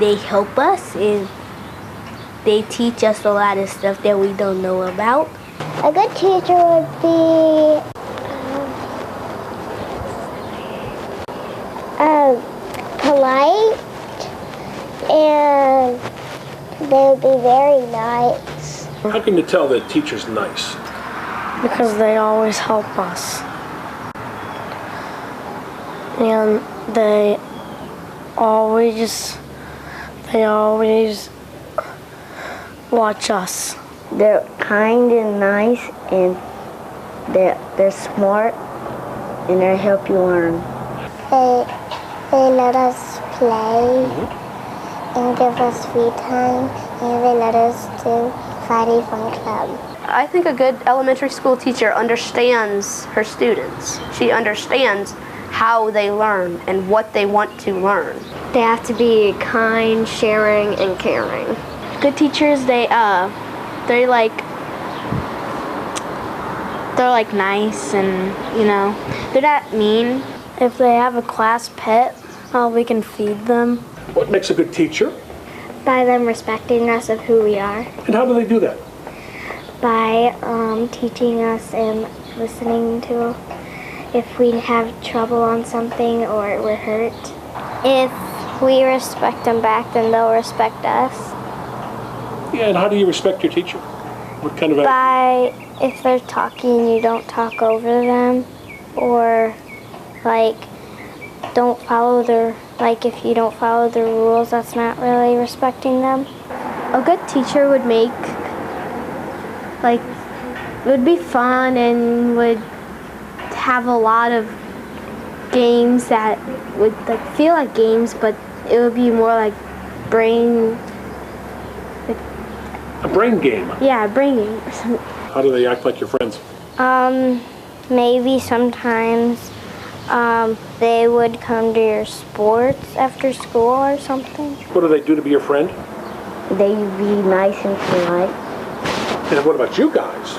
they help us and they teach us a lot of stuff that we don't know about. A good teacher would be polite, and they would be very nice. How can you tell that a teacher's nice? Because they always help us. And they always watch us. They're kind and nice, and they're smart, and they help you learn. They let us play and give us free time, and they let us do Friday Fun Club. I think a good elementary school teacher understands her students. She understands how they learn and what they want to learn. They have to be kind, sharing, and caring. Good teachers, they're like nice, and they're not mean. If they have a class pet, we can feed them. What makes a good teacher? By them respecting us of who we are. And how do they do that? By teaching us and listening to if we have trouble on something or we're hurt. If we respect them back, then they'll respect us. Yeah, and how do you respect your teacher? What kind of By if they're talking, you don't talk over them, or don't follow their, if you don't follow the rules, that's not really respecting them. A good teacher would would be fun and would have a lot of games that would feel like games, but it would be more like brain. a brain game? Yeah, a brain game. How do they act like your friends? Maybe sometimes they would come to your sports after school or something. What do they do to be your friend? They'd be nice and polite. And what about you guys?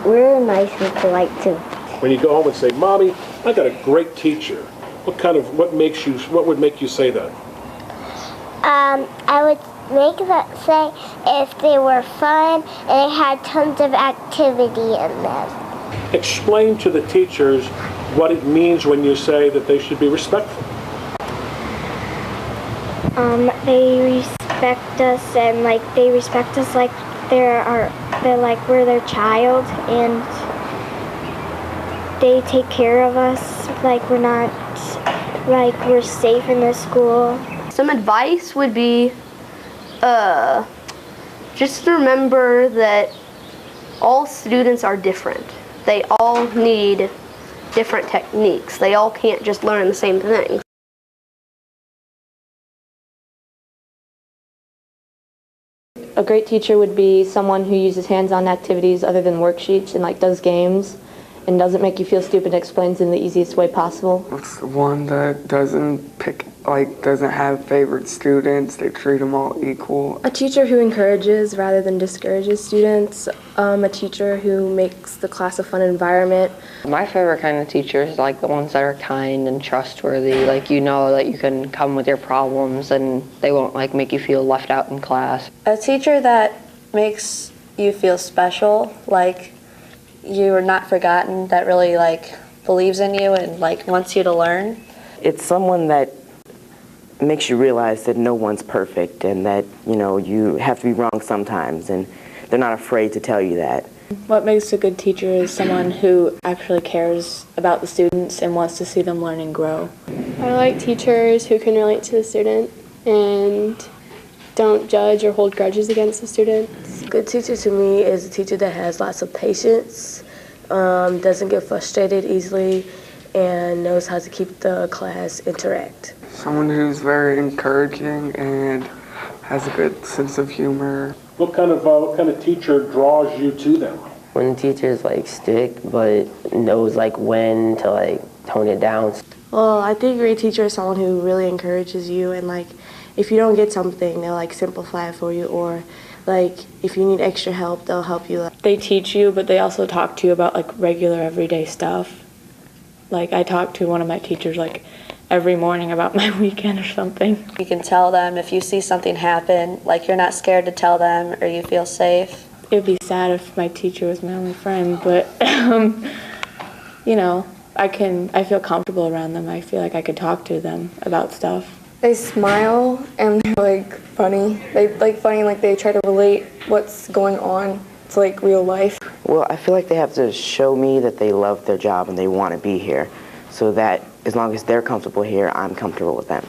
We're nice and polite too. When you go home and say, "Mommy, I got a great teacher," what would make you say that? I would make that say if they were fun and they had tons of activity in them. Explain to the teachers what it means when you say that they should be respectful. They respect us, and they respect us like we're their child, and they take care of us like we're not we're safe in the school. Some advice would be just remember that all students are different. They all need different techniques. They all can't just learn the same thing. A great teacher would be someone who uses hands-on activities other than worksheets and does games and doesn't make you feel stupid and explains in the easiest way possible. It's one that doesn't have favorite students. They treat them all equal. A teacher who encourages rather than discourages students. A teacher who makes the class a fun environment. My favorite kind of teachers are the ones that are kind and trustworthy. That you can come with your problems and they won't make you feel left out in class. A teacher that makes you feel special, you are not forgotten, that really believes in you and wants you to learn. It's someone that makes you realize that no one's perfect and that you have to be wrong sometimes, and they're not afraid to tell you that. What makes a good teacher is someone who actually cares about the students and wants to see them learn and grow. I like teachers who can relate to the student and don't judge or hold grudges against the students. A good teacher to me is a teacher that has lots of patience, doesn't get frustrated easily, and knows how to keep the class interact. Someone who's very encouraging and has a good sense of humor. What kind of teacher draws you to them? When the teacher is strict but knows when to tone it down. Well, I think a great teacher is someone who really encourages you, and if you don't get something, they'll simplify it for you, or if you need extra help, they'll help you. They teach you, but they also talk to you about regular everyday stuff. I talk to one of my teachers every morning about my weekend or something. You can tell them if you see something happen, like you're not scared to tell them or you feel safe. It would be sad if my teacher was my only friend, but you know, I feel comfortable around them. I feel like I could talk to them about stuff. They smile and they're like funny. They try to relate what's going on to like real life. Well, I feel like they have to show me that they love their job and they want to be here, so that as long as they're comfortable here, I'm comfortable with them.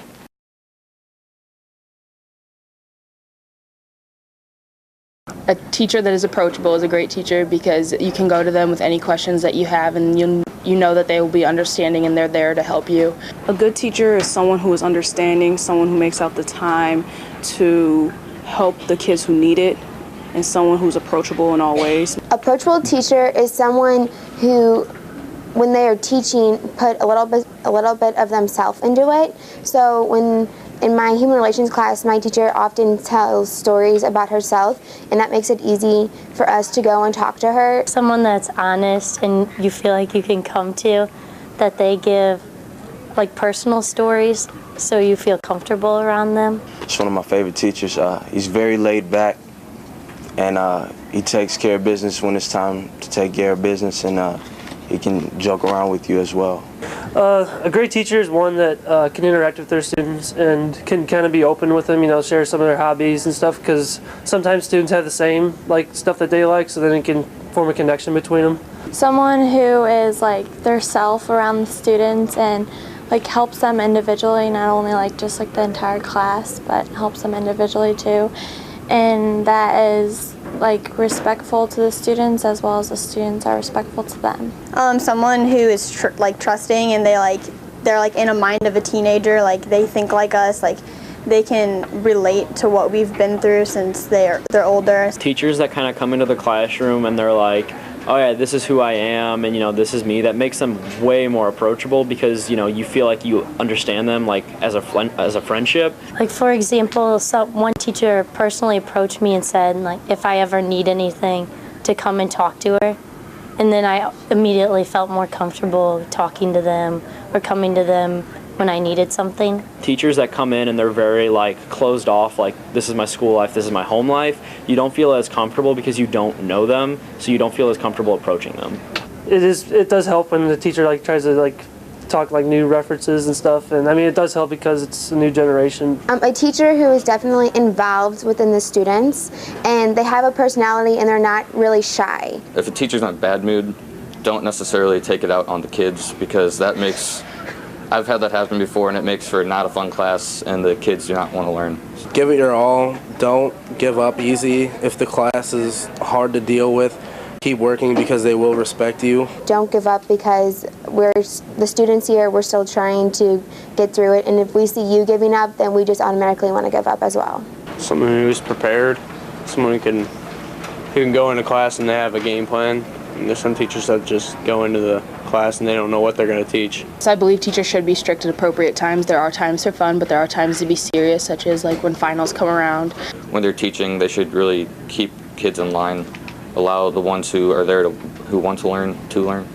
A teacher that is approachable is a great teacher because you can go to them with any questions that you have and you know that they will be understanding and they're there to help you. A good teacher is someone who is understanding, someone who makes out the time to help the kids who need it, and someone who's approachable in all ways. Approachable teacher is someone who, when they are teaching, put a little bit of themselves into it. So when in my human relations class, my teacher often tells stories about herself, and that makes it easy for us to go and talk to her. Someone that's honest and you feel like you can come to, that they give like personal stories so you feel comfortable around them. It's one of my favorite teachers. He's very laid back, and he takes care of business when it's time to take care of business, and he can joke around with you as well. A great teacher is one that can interact with their students and can kind of be open with them, you know, share some of their hobbies and stuff, because sometimes students have the same like stuff that they like, so then it can form a connection between them. Someone who is like their self around the students and like helps them individually, not only like just like the entire class, but helps them individually too. And that is like respectful to the students as well as the students are respectful to them. Someone who is trusting and they're like in a mind of a teenager, like they think like us, like they can relate to what we've been through since they're older. Teachers that kind of come into the classroom and they're like, oh yeah, this is who I am, and you know, this is me. That makes them way more approachable because you know you feel like you understand them, like as a friendship. Like for example, one teacher personally approached me and said, like, if I ever need anything, to come and talk to her, and then I immediately felt more comfortable talking to them or coming to them when I needed something. Teachers that come in and they're very like closed off, like this is my school life, this is my home life, you don't feel as comfortable because you don't know them, so you don't feel as comfortable approaching them. It does help when the teacher like tries to like talk like new references and stuff, and I mean it does help because it's a new generation. A teacher who is definitely involved within the students, and they have a personality and they're not really shy. If a teacher's not in a bad mood, don't necessarily take it out on the kids, because that makes, I've had that happen before, and it makes for not a fun class, and the kids do not want to learn. Give it your all. Don't give up easy. If the class is hard to deal with, keep working because they will respect you. Don't give up because the students here, we're still trying to get through it, and if we see you giving up, then we just automatically want to give up as well. Someone who's prepared, someone who can go into class and they have a game plan. And there's some teachers that just go into the class and they don't know what they're going to teach. So I believe teachers should be strict at appropriate times. There are times for fun, but there are times to be serious, such as like when finals come around. When they're teaching, they should really keep kids in line, allow the ones who are there who want to learn.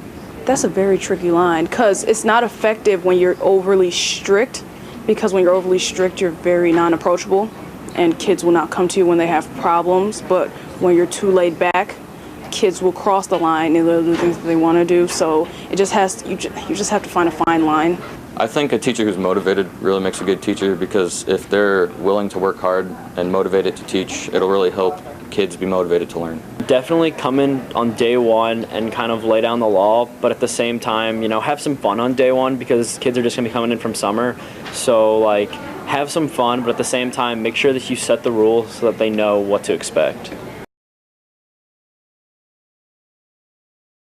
That's a very tricky line, because it's not effective when you're overly strict, because when you're overly strict, you're very non-approachable, and kids will not come to you when they have problems. But when you're too laid back, kids will cross the line and they'll do things that they want to do. So you just have to find a fine line. I think a teacher who's motivated really makes a good teacher, because if they're willing to work hard and motivated to teach, it'll really help kids be motivated to learn. Definitely come in on day one and kind of lay down the law, but at the same time, you know, have some fun on day one, because kids are just gonna be coming in from summer. So like, have some fun, but at the same time, make sure that you set the rules so that they know what to expect.